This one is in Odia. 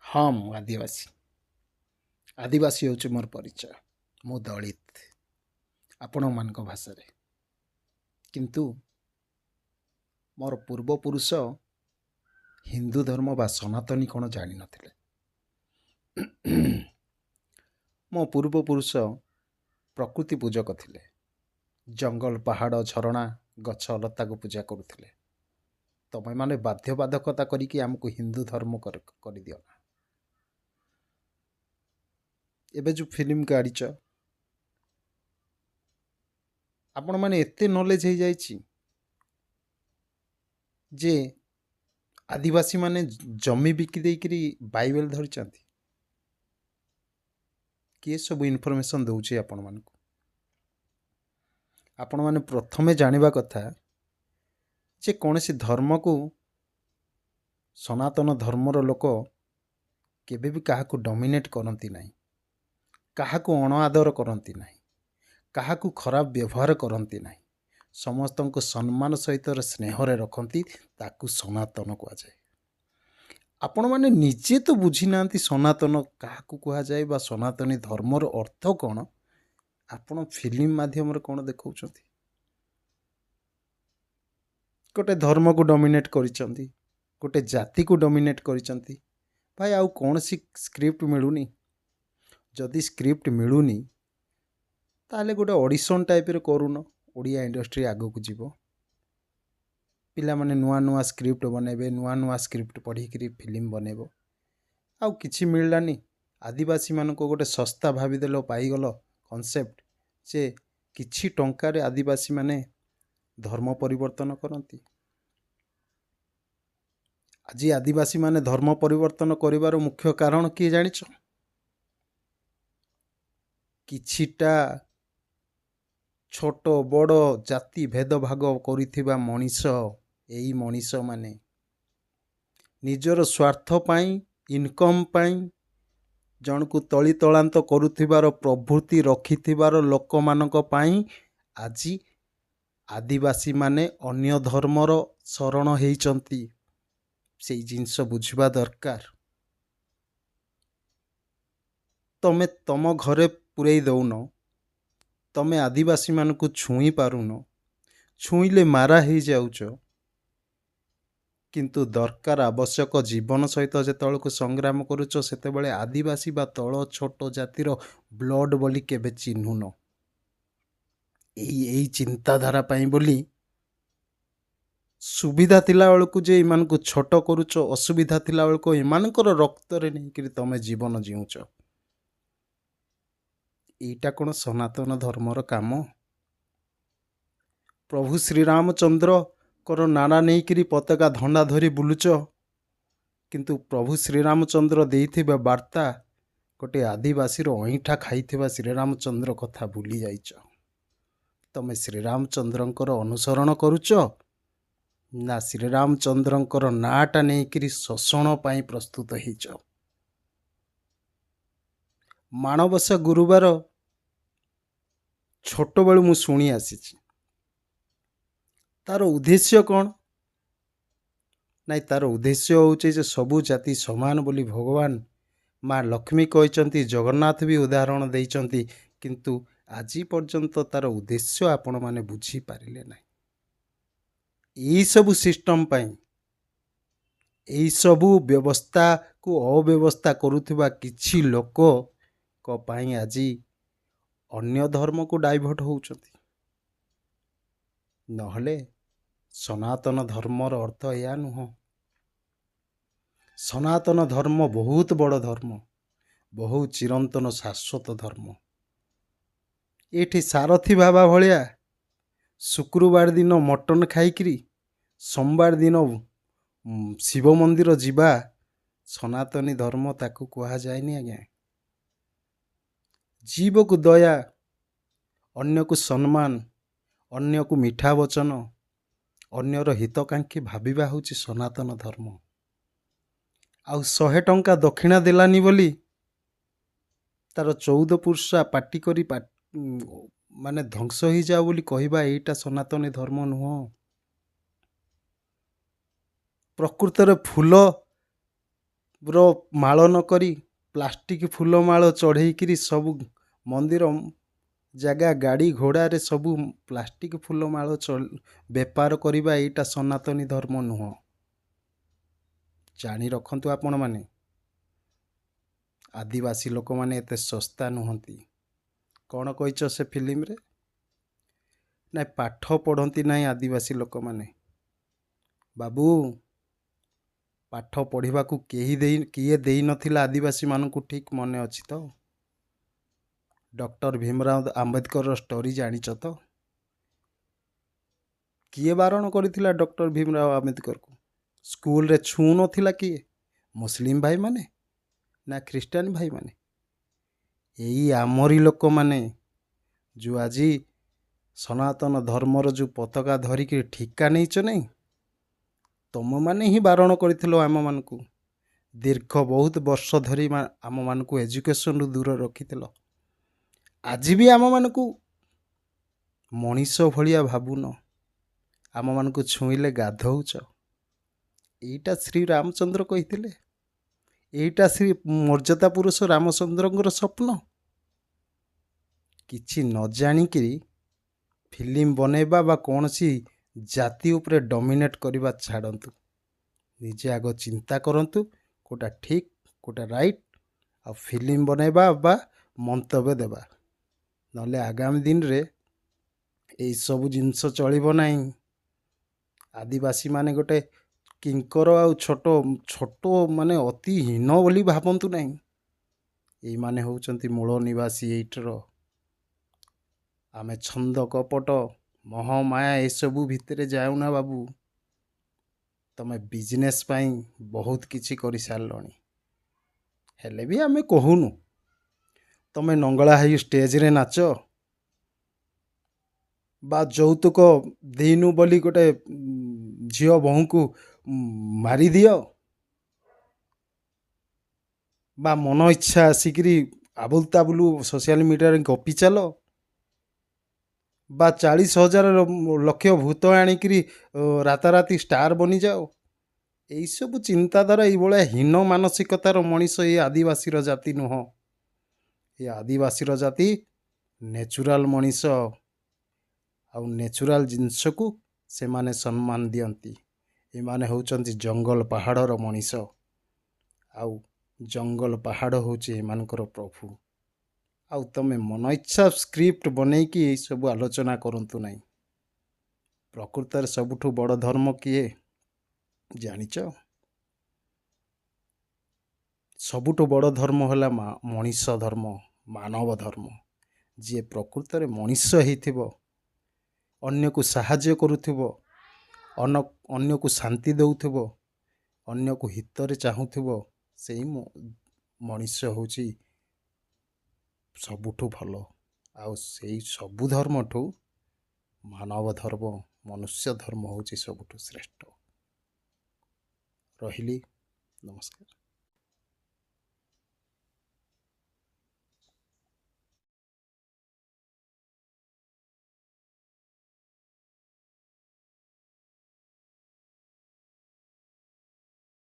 ହଁ ମୁଁ ଆଦିବାସୀ। ଆଦିବାସୀ ହେଉଛି ମୋର ପରିଚୟ। ମୁଁ ଦଳିତ ଆପଣମାନଙ୍କ ଭାଷାରେ। କିନ୍ତୁ ମୋର ପୂର୍ବପୁରୁଷ ହିନ୍ଦୁ ଧର୍ମ ବା ସନାତନୀ କ'ଣ ଜାଣିନଥିଲେ। ମୋ ପୂର୍ବପୁରୁଷ ପ୍ରକୃତି ପୂଜକ ଥିଲେ। ଜଙ୍ଗଲ ପାହାଡ଼ ଝରଣା ଗଛ ଲତାକୁ ପୂଜା କରୁଥିଲେ। ତମେମାନେ ବାଧ୍ୟବାଧକତା କରିକି ଆମକୁ ହିନ୍ଦୁ ଧର୍ମ କରିଦିଅ ନା। ଏବେ ଯେଉଁ ଫିଲ୍ମ କାଢ଼ିଛ ଆପଣମାନେ ଏତେ ନଲେଜ ହେଇଯାଇଛି ଯେ ଆଦିବାସୀମାନେ ଜମି ବିକି ଦେଇକରି ବାଇବେଲ ଧରିଛନ୍ତି। କିଏ ସବୁ ଇନଫର୍ମେସନ୍ ଦେଉଛି ଆପଣମାନଙ୍କୁ? ଆପଣମାନେ ପ୍ରଥମେ ଜାଣିବା କଥା ଯେ କୌଣସି ଧର୍ମକୁ ସନାତନ ଧର୍ମର ଲୋକ କେବେ ବି କାହାକୁ ଡମିନେଟ୍ କରନ୍ତି ନାହିଁ, କାହାକୁ ଅଣଆଦର କରନ୍ତି ନାହିଁ, କାହାକୁ ଖରାପ ବ୍ୟବହାର କରନ୍ତି ନାହିଁ, ସମସ୍ତଙ୍କୁ ସମ୍ମାନ ସହିତ ସ୍ନେହରେ ରଖନ୍ତି। ତାକୁ ସନାତନ କୁହାଯାଏ। ଆପଣମାନେ ନିଜେ ତ ବୁଝିନାହାନ୍ତି ସନାତନ କାହାକୁ କୁହାଯାଏ ବା ସନାତନୀ ଧର୍ମର ଅର୍ଥ କ'ଣ। ଆପଣ ଫିଲ୍ମ ମାଧ୍ୟମରେ କ'ଣ ଦେଖାଉଛନ୍ତି? ଗୋଟେ ଧର୍ମକୁ ଡମିନେଟ୍ କରିଛନ୍ତି, ଗୋଟେ ଜାତିକୁ ଡମିନେଟ୍ କରିଛନ୍ତି। ଭାଇ ଆଉ କୌଣସି ସ୍କ୍ରିପ୍ଟ ମିଳୁନି? ଯଦି ସ୍କ୍ରିପ୍ଟ ମିଳୁନି ତାହେଲେ ଗୋଟେ ଅଡ଼ିସନ୍ ଟାଇପ୍ର କରୁନ, ଓଡ଼ିଆ ଇଣ୍ଡଷ୍ଟ୍ରି ଆଗକୁ ଯିବ। ପିଲାମାନେ ନୂଆ ନୂଆ ସ୍କ୍ରିପ୍ଟ ବନେଇବେ, ନୂଆ ନୂଆ ସ୍କ୍ରିପ୍ଟ ପଢ଼ିକିରି ଫିଲ୍ମ ବନେଇବ। ଆଉ କିଛି ମିଳିଲାନି, ଆଦିବାସୀମାନଙ୍କୁ ଗୋଟେ ଶସ୍ତା ଭାବିଦେଲ, ପାଇଗଲ କନସେପ୍ଟ ଯେ କିଛି ଟଙ୍କାରେ ଆଦିବାସୀମାନେ ଧର୍ମ ପରିବର୍ତ୍ତନ କରନ୍ତି। ଆଜି ଆଦିବାସୀମାନେ ଧର୍ମ ପରିବର୍ତ୍ତନ କରିବାର ମୁଖ୍ୟ କାରଣ କିଏ ଜାଣିଛ? କିଛିଟା ଛୋଟ ବଡ଼ ଜାତି ଭେଦଭାଗ କରିଥିବା ମଣିଷ, ଏଇ ମଣିଷମାନେ ନିଜର ସ୍ୱାର୍ଥ ପାଇଁ, ଇନକମ୍ ପାଇଁ ଜଣକୁ ତଳି ତଳାନ୍ତ କରୁଥିବାର ପ୍ରବୃତ୍ତି ରଖିଥିବାର ଲୋକମାନଙ୍କ ପାଇଁ ଆଜି ଆଦିବାସୀମାନେ ଅନ୍ୟ ଧର୍ମର ଶରଣ ହେଇଛନ୍ତି। ସେଇ ଜିନିଷ ବୁଝିବା ଦରକାର। ତମେ ତମ ଘରେ ପୂରେଇ ଦେଉନ, ତମେ ଆଦିବାସୀମାନଙ୍କୁ ଛୁଇଁ ପାରୁନ, ଛୁଇଁଲେ ମାରା ହେଇଯାଉଛ। କିନ୍ତୁ ଦରକାର ଆବଶ୍ୟକ ଜୀବନ ସହିତ ଯେତେବେଳକୁ ସଂଗ୍ରାମ କରୁଛ, ସେତେବେଳେ ଆଦିବାସୀ ବା ତଳ ଛୋଟ ଜାତିର ବ୍ଲଡ଼ ବୋଲି କେବେ ଚିହ୍ନୁନ। ଏଇ ଚିନ୍ତାଧାରା ପାଇଁ ବୋଲି ସୁବିଧା ଥିଲାବେଳକୁ ଯେ ଏମାନଙ୍କୁ ଛୋଟ କରୁଛ, ଅସୁବିଧା ଥିଲାବେଳକୁ ଏମାନଙ୍କର ରକ୍ତରେ ନେଇକରି ତମେ ଜୀବନ ଜିଉଛ। ଏଇଟା କ'ଣ ସନାତନ ଧର୍ମର କାମ? ପ୍ରଭୁ ଶ୍ରୀରାମଚନ୍ଦ୍ରଙ୍କର ନାରା ନେଇକରି ପତାକା ଧଣ୍ଡା ଧରି ବୁଲୁଛ, କିନ୍ତୁ ପ୍ରଭୁ ଶ୍ରୀରାମଚନ୍ଦ୍ର ଦେଇଥିବା ବାର୍ତ୍ତା ଗୋଟେ ଆଦିବାସୀର ଅଇଁଠା ଖାଇଥିବା ଶ୍ରୀରାମଚନ୍ଦ୍ର କଥା ଭୁଲି ଯାଇଛ। ତମେ ଶ୍ରୀରାମଚନ୍ଦ୍ରଙ୍କର ଅନୁସରଣ କରୁଛ ନା ଶ୍ରୀରାମଚନ୍ଦ୍ରଙ୍କର ନାଁଟା ନେଇକରି ଶୋଷଣ ପାଇଁ ପ୍ରସ୍ତୁତ ହେଇଛ? ମାଣବସା ଗୁରୁବାର ଛୋଟବେଳୁ ମୁଁ ଶୁଣି ଆସିଛି। ତାର ଉଦ୍ଦେଶ୍ୟ କ'ଣ? ନାଇଁ, ତାର ଉଦ୍ଦେଶ୍ୟ ହେଉଛି ଯେ ସବୁ ଜାତି ସମାନ ବୋଲି ଭଗବାନ ମା ଲକ୍ଷ୍ମୀ କହିଛନ୍ତି, ଜଗନ୍ନାଥ ବି ଉଦାହରଣ ଦେଇଛନ୍ତି। କିନ୍ତୁ ଆଜି ପର୍ଯ୍ୟନ୍ତ ତାର ଉଦ୍ଦେଶ୍ୟ ଆପଣମାନେ ବୁଝିପାରିଲେ ନାହିଁ। ଏଇସବୁ ସିଷ୍ଟମ୍ ପାଇଁ, ଏଇସବୁ ବ୍ୟବସ୍ଥାକୁ ଅବ୍ୟବସ୍ଥା କରୁଥିବା କିଛି ଲୋକଙ୍କ ପାଇଁ ଆଜି ଅନ୍ୟ ଧର୍ମକୁ ଡାଇଭର୍ଟ ହେଉଛନ୍ତି। ନହେଲେ ସନାତନ ଧର୍ମର ଅର୍ଥ ଏହା ନୁହଁ। ସନାତନ ଧର୍ମ ବହୁତ ବଡ଼ ଧର୍ମ, ବହୁ ଚିରନ୍ତନ ଶାଶ୍ୱତ ଧର୍ମ। ଏଠି ସାରଥୀ ବାବା ଭଳିଆ ଶୁକ୍ରବାର ଦିନ ମଟନ ଖାଇକିରି ସୋମବାର ଦିନ ଶିବ ମନ୍ଦିର ଯିବା ସନାତନୀ ଧର୍ମ ତାକୁ କୁହାଯାଏନି ଆଜ୍ଞା। ଜୀବକୁ ଦୟା, ଅନ୍ୟକୁ ସମ୍ମାନ, ଅନ୍ୟକୁ ମିଠା ବଚନ, ଅନ୍ୟର ହିତକାଂକ୍ଷୀ ଭାବିବା ହେଉଛି ସନାତନ ଧର୍ମ। ଆଉ 100 ଟଙ୍କା ଦକ୍ଷିଣା ଦେଲାନି ବୋଲି ତାର 14 ପୁରୁଷା ପାଟି କରି ମାନେ ଧ୍ୱଂସ ହେଇଯାଉ ବୋଲି କହିବା, ଏଇଟା ସନାତନୀ ଧର୍ମ ନୁହଁ। ପ୍ରକୃତରେ ଫୁଲ ର ମାଳ ନ କରି ପ୍ଲାଷ୍ଟିକ ଫୁଲ ମାଳ ଚଢ଼େଇକିରି ସବୁ ମନ୍ଦିର ଜାଗା ଗାଡ଼ି ଘୋଡ଼ାରେ ସବୁ ପ୍ଲାଷ୍ଟିକ ଫୁଲ ମାଳ ବେପାର କରିବା ଏଇଟା ସନାତନୀ ଧର୍ମ ନୁହଁ। ଜାଣି ରଖନ୍ତୁ ଆପଣମାନେ, ଆଦିବାସୀ ଲୋକମାନେ ଏତେ ଶସ୍ତା ନୁହନ୍ତି। କ'ଣ କହିଛ ସେ ଫିଲ୍ମରେ? ନାଇଁ ପାଠ ପଢ଼ନ୍ତି ନାହିଁ ଆଦିବାସୀ ଲୋକମାନେ। ବାବୁ, ପାଠ ପଢ଼ିବାକୁ କିଏ ଦେଇନଥିଲା ଆଦିବାସୀମାନଙ୍କୁ ଠିକ୍ ମନେ ଅଛି ତ? ଡକ୍ଟର ଭୀମରାଓ ଆମ୍ବେଦକରର ଷ୍ଟୋରି ଜାଣିଛ ତ? କିଏ ବାରଣ କରିଥିଲା ଡକ୍ଟର ଭୀମରାଓ ଆମ୍ବେଦକରକୁ? ସ୍କୁଲରେ ଛୁଁ ନଥିଲା କିଏ? ମୁସଲିମ ଭାଇମାନେ ନା ଖ୍ରୀଷ୍ଟିଆନ ଭାଇମାନେ? ଏଇ ଆମରି ଲୋକମାନେ ଯେଉଁ ଆଜି ସନାତନ ଧର୍ମର ଯେଉଁ ପତାକା ଧରିକି ଠିକା ନେଇଛ ନାହିଁ, ତମମାନେ ହିଁ ବାରଣ କରିଥିଲ ଆମମାନଙ୍କୁ। ଦୀର୍ଘ ବହୁତ ବର୍ଷ ଧରି ଆମମାନଙ୍କୁ ଏଜୁକେସନରୁ ଦୂର ରଖିଥିଲ। ଆଜି ବି ଆମମାନଙ୍କୁ ମଣିଷ ଭଳିଆ ଭାବୁନ। ଆମମାନଙ୍କୁ ଛୁଇଁଲେ ଗାଧଉଛ। ଏଇଟା ଶ୍ରୀ ରାମଚନ୍ଦ୍ର କହିଥିଲେ। ଏଇଟା ଶ୍ରୀ ମର୍ଯ୍ୟାଦା ପୁରୁଷ ରାମଚନ୍ଦ୍ରଙ୍କର ସ୍ୱପ୍ନ। କିଛି ନ ଜାଣିକିରି ଫିଲ୍ମ ବନେଇବା ବା କୌଣସି ଜାତି ଉପରେ ଡମିନେଟ୍ କରିବା ଛାଡ଼ନ୍ତୁ। ନିଜେ ଆଗ ଚିନ୍ତା କରନ୍ତୁ କେଉଁଟା ଠିକ୍ କେଉଁଟା ରାଇଟ୍, ଆଉ ଫିଲ୍ମ ବନେଇବା ବା ମନ୍ତବ୍ୟ ଦେବା। ନହେଲେ ଆଗାମୀ ଦିନରେ ଏଇସବୁ ଜିନିଷ ଚଳିବ ନାହିଁ। ଆଦିବାସୀମାନେ ଗୋଟେ କିଙ୍କର ଆଉ ଛୋଟ ମାନେ ଅତି ହୀନ ବୋଲି ଭାବନ୍ତୁ ନାହିଁ। ଏଇମାନେ ହେଉଛନ୍ତି ମୂଳ ନିବାସୀ ଏଇଠର। ଆମେ ଛନ୍ଦ କପଟ ମୋହମାୟା ଏସବୁ ଭିତରେ ଯାଉନା ବାବୁ। ତମେ ବିଜନେସ୍ ପାଇଁ ବହୁତ କିଛି କରିସାରିଲଣି। ହେଲେ ବି ଆମେ କହୁନୁ, ତମେ ନଙ୍ଗଳା ହେଇ ଷ୍ଟେଜରେ ନାଚ, ବା ଯୌତୁକ ଦେଇନୁ ବୋଲି ଗୋଟେ ଝିଅ ବୋହୂଙ୍କୁ ମାରିଦିଅ, ବା ମନ ଇଚ୍ଛା ଆସିକିରି ଆବୁଲ ତାବୁଲ ସୋସିଆଲ ମିଡ଼ିଆରେ ଗପି ଚାଲ, ବା 40,000 ଲକ୍ଷ ଭୂତ ଆଣିକିରି ରାତାରାତି ଷ୍ଟାର ବନିଯାଅ। ଏଇସବୁ ଚିନ୍ତାଧାରା, ଏଇଭଳିଆ ହୀନ ମାନସିକତାର ମଣିଷ ଏ ଆଦିବାସୀର ଜାତି ନୁହଁ। ଏ ଆଦିବାସୀର ଜାତି ନ୍ୟାଚୁରାଲ ମଣିଷ, ଆଉ ନ୍ୟାଚୁରାଲ ଜିନିଷକୁ ସେମାନେ ସମ୍ମାନ ଦିଅନ୍ତି। ଏମାନେ ହେଉଛନ୍ତି ଜଙ୍ଗଲ ପାହାଡ଼ର ମଣିଷ, ଆଉ ଜଙ୍ଗଲ ପାହାଡ଼ ହେଉଛି ଏମାନଙ୍କର ପ୍ରଭୁ। ଆଉ ତମେ ମନ ଇଚ୍ଛା ସ୍କ୍ରିପ୍ଟ ବନେଇକି ଏଇସବୁ ଆଲୋଚନା କରନ୍ତୁ ନାହିଁ। ପ୍ରକୃତରେ ସବୁଠୁ ବଡ଼ ଧର୍ମ କିଏ ଜାଣିଛ? ସବୁଠୁ ବଡ଼ ଧର୍ମ ହେଲା ମଣିଷ ଧର୍ମ, ମାନବ ଧର୍ମ। ଯିଏ ପ୍ରକୃତରେ ମଣିଷ ହେଇଥିବ, ଅନ୍ୟକୁ ସାହାଯ୍ୟ କରୁଥିବ, ଅନ୍ୟକୁ ଶାନ୍ତି ଦେଉଥିବ, ଅନ୍ୟକୁ ହିତରେ ଚାହୁଁଥିବ, ସେଇ ମଣିଷ ହେଉଛି ସବୁଠୁ ଭଲ। ଆଉ ସେଇ ସବୁ ଧର୍ମଠୁ ମାନବ ଧର୍ମ, ମନୁଷ୍ୟ ଧର୍ମ ହେଉଛି ସବୁଠୁ ଶ୍ରେଷ୍ଠ। ରହିଲି, ନମସ୍କାର।